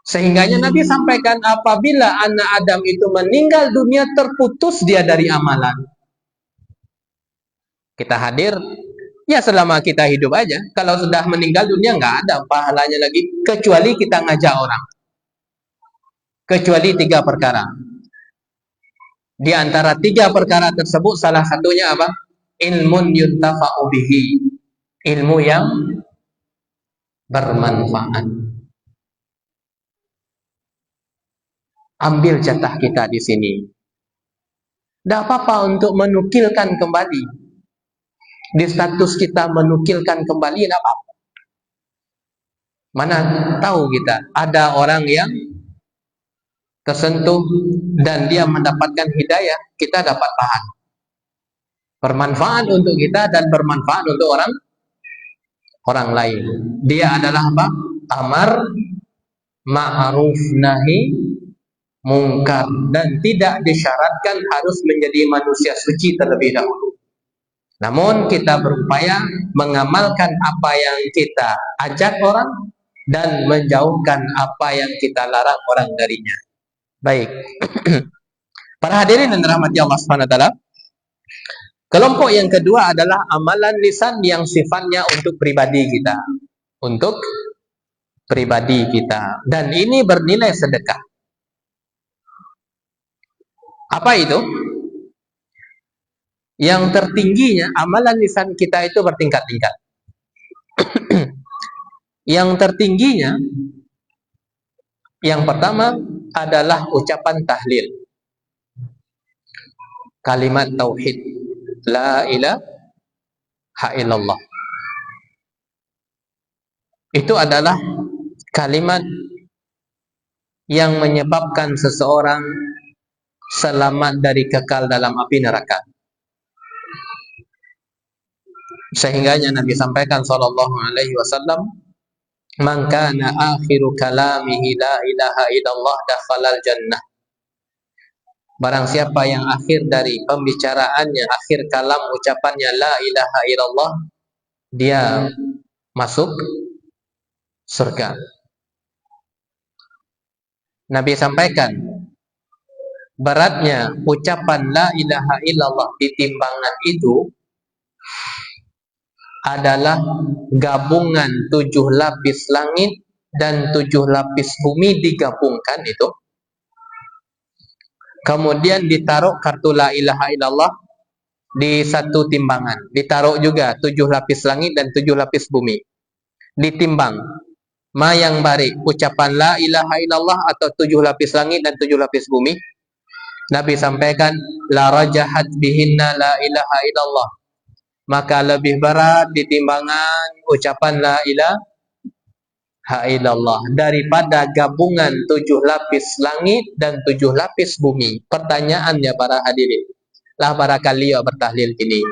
Sehingganya Nabi sampaikan apabila anak Adam itu meninggal dunia, terputus dia dari amalan. Kita hadir, ya selama kita hidup aja. Kalau sudah meninggal dunia nggak ada pahalanya lagi. Kecuali kita ngajak orang. Kecuali 3 perkara. Di antara 3 perkara tersebut salah satunya apa? Ilmun yuntafa'u bihi. Ilmu yang bermanfaat. Ambil jatah kita di sini. Tidak apa-apa untuk menukilkan kembali. Di status kita menukilkan kembali, tidak apa-apa. Mana tahu kita ada orang yang tersentuh dan dia mendapatkan hidayah, kita dapat pahala. Bermanfaat untuk kita dan bermanfaat untuk orang lain. Dia adalah apa? Amar ma'ruf nahi mungkar, dan tidak disyaratkan harus menjadi manusia suci terlebih dahulu. Namun kita berupaya mengamalkan apa yang kita ajak orang dan menjauhkan apa yang kita larang orang darinya. Baik. Para hadirin yang dirahmati Allah Subhanahu wa taala, kelompok yang kedua adalah amalan lisan yang sifatnya untuk pribadi kita. Untuk pribadi kita. Dan ini bernilai sedekah. Apa itu? Yang tertingginya, amalan lisan kita itu bertingkat-tingkat. Yang tertingginya, yang pertama adalah ucapan tahlil. Kalimat tauhid. La ilaha illallah. Itu adalah kalimat yang menyebabkan seseorang selamat dari kekal dalam api neraka. Sehingganya Nabi sampaikan sallallahu alaihi wasallam, "Man kana akhiru kalamihi la ilaha illallah dakhalal jannah." Barang siapa yang akhir dari pembicaraannya, akhir kalam ucapannya la ilaha illallah, dia masuk surga. Nabi sampaikan, beratnya ucapan la ilaha illallah di timbangan itu adalah gabungan 7 lapis langit dan 7 lapis bumi digabungkan itu. Kemudian ditaruh kartu la ilaha illallah di satu timbangan. Ditaruh juga 7 lapis langit dan 7 lapis bumi. Ditimbang. Ma yang baik, ucapan la ilaha illallah atau 7 lapis langit dan 7 lapis bumi. Nabi sampaikan, la rajahat bihinna la ilaha illallah. Maka lebih berat di timbangan ucapan la ilaha illallah daripada gabungan 7 lapis langit dan 7 lapis bumi. Pertanyaannya para hadirin, lah para kalian bertahlil kini,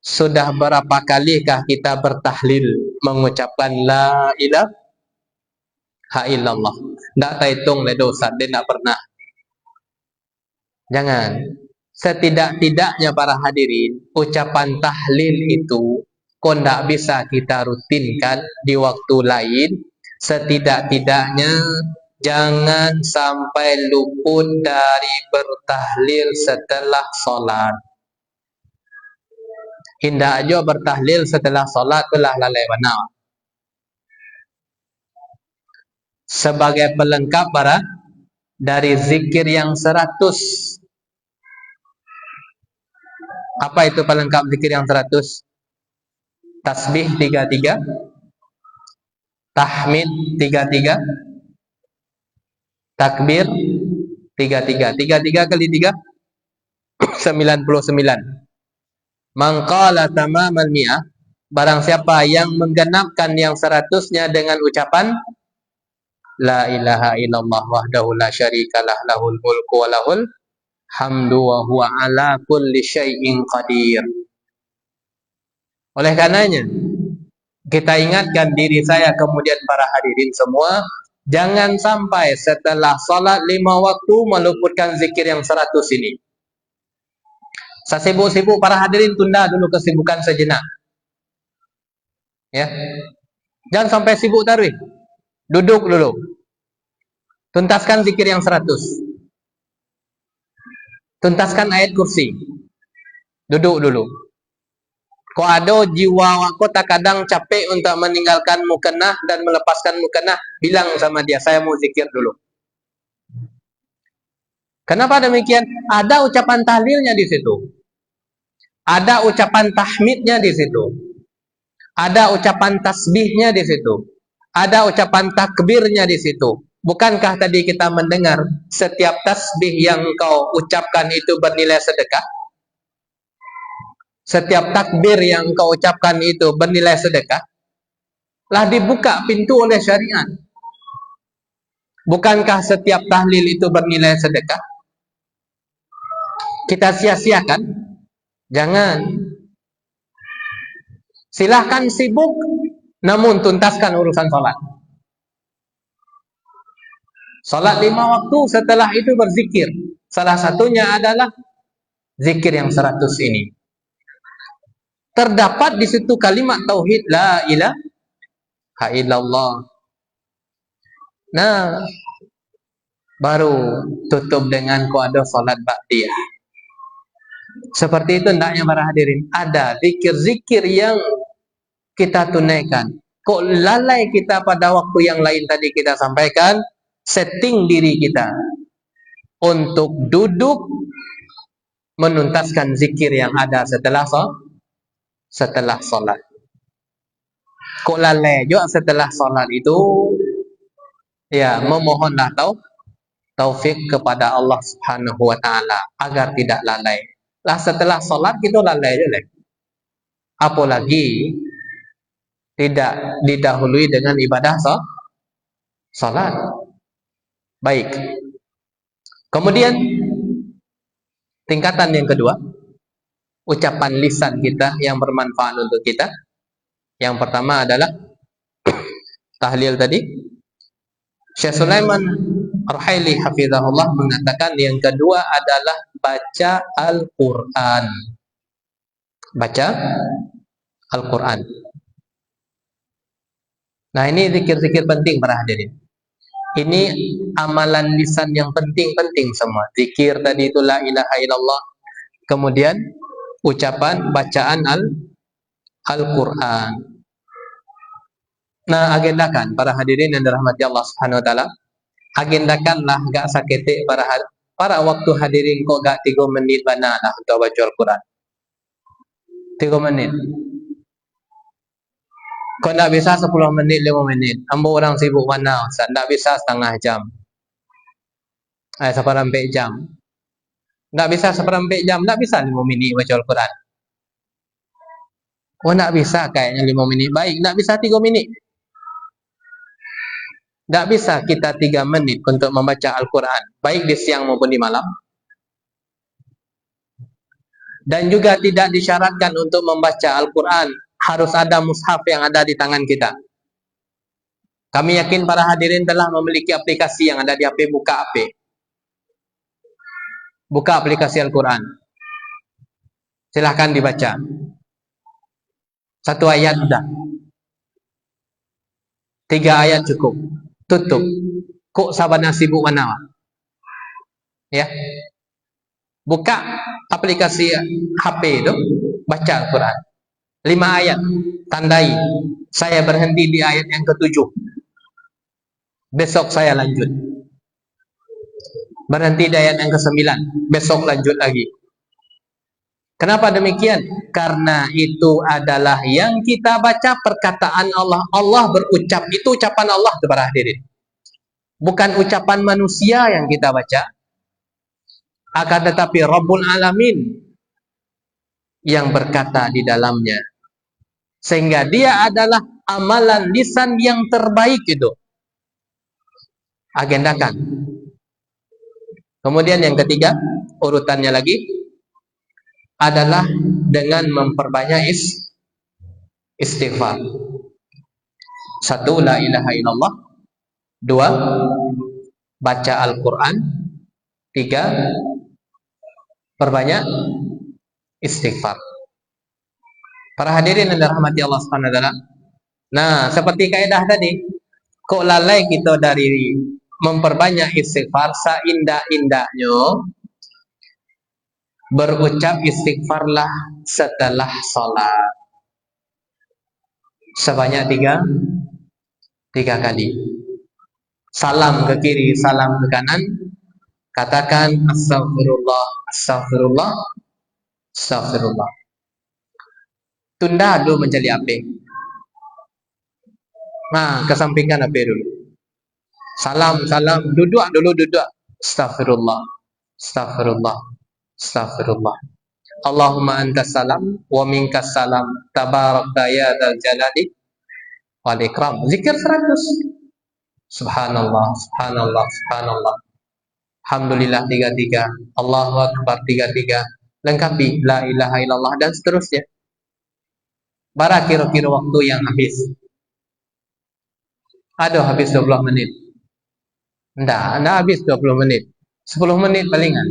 sudah berapa kalikah kita bertahlil mengucapkan la ilaha illallah? Tak terhitung le dosa, dia tak pernah. Jangan. Setidak-tidaknya para hadirin, ucapan tahlil itu kok tak bisa kita rutinkan di waktu lain. Setidak-tidaknya jangan sampai luput dari bertahlil setelah solat. Hendak aja bertahlil setelah solat telah lalai benar. Sebagai pelengkap para dari zikir yang 100. Apa itu pelengkap zikir yang 100? Tasbih 33, tahmid 33, takbir 33. 33 kali 3 99. Man qala tamamal mi'ah, barang siapa yang menggenapkan yang 100-nya dengan ucapan la ilaha illallah wahdahu la syarikalah lahul mulku wa lahul hamdu wa huwa ala kulli syai'in qadir. Oleh karenanya kita ingatkan diri saya kemudian para hadirin semua, jangan sampai setelah salat 5 waktu meluputkan zikir yang 100 ini. Sesibuk-sibuk para hadirin tunda dulu kesibukan sejenak. Ya. Jangan sampai sibuk tarawih. Duduk dulu. Tuntaskan zikir yang 100. Tuntaskan ayat kursi. Duduk dulu. Kau ada jiwa aku tak kadang capek untuk meninggalkan mukenah dan melepaskan mukenah, bilang sama dia, saya mau zikir dulu. Kenapa demikian? Ada ucapan tahlilnya di situ. Ada ucapan tahmidnya di situ. Ada ucapan tasbihnya di situ. Ada ucapan takbirnya di situ. Bukankah tadi kita mendengar setiap tasbih yang kau ucapkan itu bernilai sedekah? Setiap takbir yang kau ucapkan itu bernilai sedekah. Lah dibuka pintu oleh syariat. Bukankah setiap tahlil itu bernilai sedekah? Kita sia-siakan? Jangan. Silahkan sibuk, namun tuntaskan urusan salat. Salat 5 waktu, setelah itu berzikir. Salah satunya adalah zikir yang 100 ini. Terdapat di situ kalimat tauhid la ilaha illallah. Nah, baru tutup dengan qada salat ba'diyah. Seperti itu hendaknya para hadirin. Ada zikir-zikir yang kita tunaikan. Kok lalai kita pada waktu yang lain tadi kita sampaikan, setting diri kita untuk duduk menuntaskan zikir yang ada setelah solat. Kok lalai juga setelah solat itu, ya memohonlah taufik kepada Allah Subhanahu wa taala agar tidak lalai. Lah setelah solat kita lalai je lagi. Apalagi tidak didahului dengan ibadah solat. Baik. Kemudian tingkatan yang kedua, ucapan lisan kita yang bermanfaat untuk kita. Yang pertama adalah tahlil tadi. Syekh Sulaiman Ar-Haili hafizahullah mengatakan yang kedua adalah baca Al-Quran. Baca Al-Quran. Nah, ini zikir-zikir penting para hadirin. Ini amalan lisan yang penting-penting semua. Zikir tadi itu la ilaha illallah. Kemudian ucapan bacaan Al-Quran. Nah, agendakan para hadirin yang dirahmati Allah Subhanahu Wa Taala. Agendakanlah gak sakit para waktu hadirin kok gak 3 menit bana lah untuk baca Al-Quran. 3 menit. Kau tak bisa 10 menit, 5 menit. Ambo orang sibuk mana, Ustaz? Tak bisa setengah jam. Seperempat jam. Tak bisa seperempat jam, tak bisa 5 minit baca Al-Quran. Oh, tak bisa kayaknya 5 menit. Baik, tak bisa 3 menit. Tak bisa kita 3 menit untuk membaca Al-Quran, baik di siang maupun di malam. Dan juga tidak disyaratkan untuk membaca Al-Quran harus ada mushaf yang ada di tangan kita. Kami yakin para hadirin telah memiliki aplikasi yang ada di HP. Buka HP. Buka aplikasi Al-Quran. Silahkan dibaca. 1 ayat sudah. 3 ayat cukup. Tutup. Kok sabana sibuk mana? Ya. Buka aplikasi HP itu, baca Al-Quran. 5 ayat. Tandai. Saya berhenti di ayat yang ke-7. Besok saya lanjut. Berhenti di ayat yang ke-9. Besok lanjut lagi. Kenapa demikian? Karena itu adalah yang kita baca perkataan Allah. Allah berucap. Itu ucapan Allah kepada hadirin. Bukan ucapan manusia yang kita baca. Akan tetapi Rabbul Alamin yang berkata di dalamnya. Sehingga dia adalah amalan lisan yang terbaik itu. Agendakan. Kemudian yang ketiga, urutannya lagi adalah dengan memperbanyak istighfar. 1, la ilaha illallah. 2, baca Al-Quran. 3, perbanyak istighfar. Para hadirin yang dirahmati Allah Subhanahu Wa Taala. Nah, seperti kaidah tadi, kok lalai kita dari memperbanyak istighfar, seindah-indahnya berucap istighfarlah setelah salat. Sebanyak 3 kali. Salam ke kiri, salam ke kanan. Katakan astaghfirullah, astaghfirullah, astaghfirullah. Tunda dulu menjadi api. Nah, kesampingkan api dulu. Salam, salam, duduk dulu, duduk. Astaghfirullah, astaghfirullah, astaghfirullah. Allahumma antas salam wa minkas salam, tabarakta ya dzal jalali wal ikram. Zikir 100. Subhanallah, subhanallah, subhanallah. Alhamdulillah 33. Allahu akbar 33. Lengkapi la ilaha illallah dan seterusnya. Bara kira-kira waktu yang habis. Ada habis 20 menit. Enggak habis 20 menit. 10 menit palingan.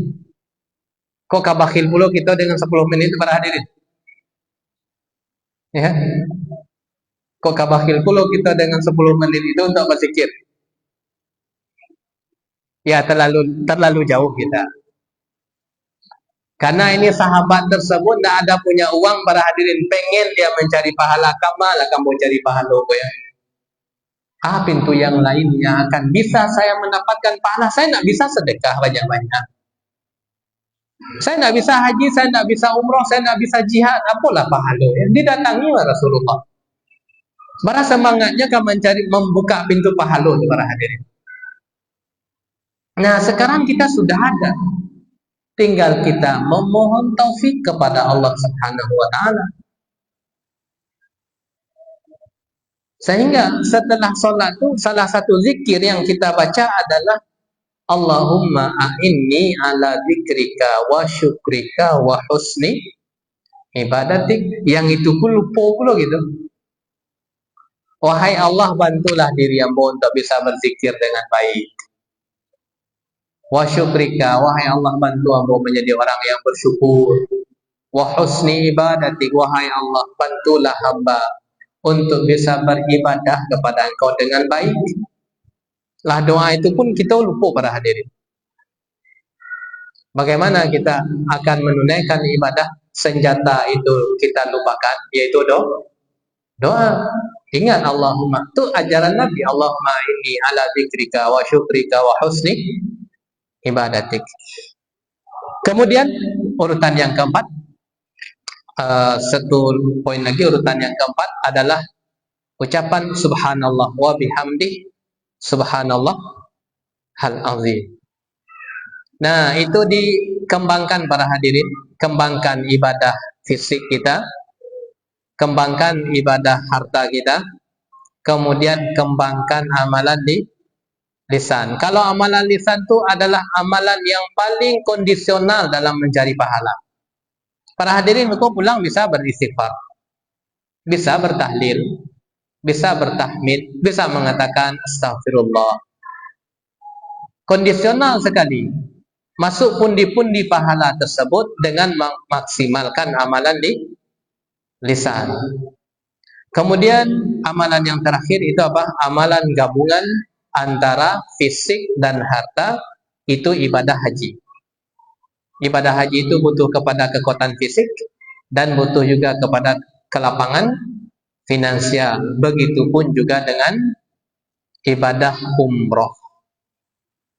Kok kabakhil pula kita dengan 10 menit para hadirin? Ya. Kok kabakhil pula kita dengan 10 menit itu untuk berzikir? Ya, terlalu jauh kita. Karena ini sahabat tersebut tidak ada punya uang para hadirin, pengen dia mencari pahala, kamalah kamu cari pahala ya. Pintu yang lainnya akan bisa saya mendapatkan pahala. Saya tidak bisa sedekah banyak-banyak. Saya tidak bisa haji, saya tidak bisa umroh, saya tidak bisa jihad. Apalah pahala ya? Didatangi Rasulullah. Bara semangatnya kan mencari membuka pintu pahala para hadirin. Nah, sekarang kita sudah ada. Tinggal kita memohon taufik kepada Allah Subhanahu Wa Taala. Sehingga setelah sholat itu salah satu zikir yang kita baca adalah Allahumma a'inni ala zikrika wa syukrika wa husni ibadatik. Yang itu pun lupa pula gitu. Wahai Allah, bantulah diri hamba untuk bisa berzikir dengan baik. Wa syukrika, wahai Allah, bantu hamba menjadi orang yang bersyukur. Wa husni ibadatik, wahai Allah, bantulah hamba untuk bisa beribadah kepada Engkau dengan baik. Lah doa itu pun kita lupa para hadirin. Bagaimana kita akan menunaikan ibadah senjata itu kita lupakan, yaitu doa. Ingat Allahumma, itu ajaran Nabi, Allahumma inni ala dzikrika wa syukrika wa husni ibadatik. Kemudian urutan yang keempat, satu poin lagi, urutan yang keempat adalah ucapan subhanallah wa bihamdi subhanallah hal azim. Nah, itu dikembangkan para hadirin, kembangkan ibadah fisik kita, kembangkan ibadah harta kita, kemudian kembangkan amalan di lisan. Kalau amalan lisan itu adalah amalan yang paling kondisional dalam mencari pahala. Para hadirin, kau pulang bisa beristighfar, bisa bertahlil, bisa bertahmid, bisa mengatakan astagfirullah. Kondisional sekali. Masuk pundi-pundi pahala tersebut dengan memaksimalkan amalan di lisan. Kemudian amalan yang terakhir itu apa? Amalan gabungan antara fisik dan harta, itu ibadah haji. Ibadah haji itu butuh kepada kekuatan fisik dan butuh juga kepada kelapangan finansial. Begitupun juga dengan ibadah umroh.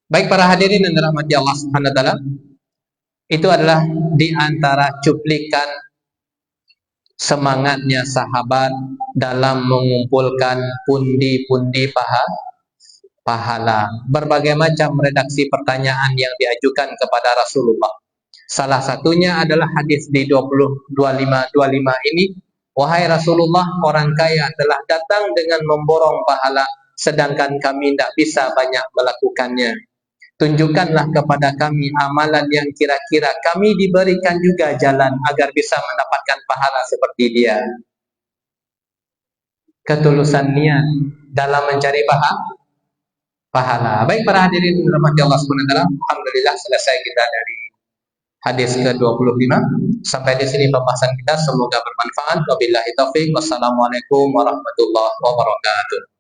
Baik para hadirin yang dirahmati Allah Subhanahu wa taala, itu adalah di antara cuplikan semangatnya sahabat dalam mengumpulkan pundi-pundi pahala. Berbagai macam redaksi pertanyaan yang diajukan kepada Rasulullah. Salah satunya adalah hadis di 25 ini, wahai Rasulullah, orang kaya telah datang dengan memborong pahala, sedangkan kami tidak bisa banyak melakukannya. Tunjukkanlah kepada kami amalan yang kira-kira kami diberikan juga jalan agar bisa mendapatkan pahala seperti dia. Ketulusan niat dalam mencari pahala. Baik para hadirin dirahmati Allah Subhanahu wa taala, alhamdulillah selesai kita dari hadis ke-25. Sampai di sini pembahasan kita, semoga bermanfaat. Wabillahi taufik. Wassalamualaikum warahmatullahi wabarakatuh.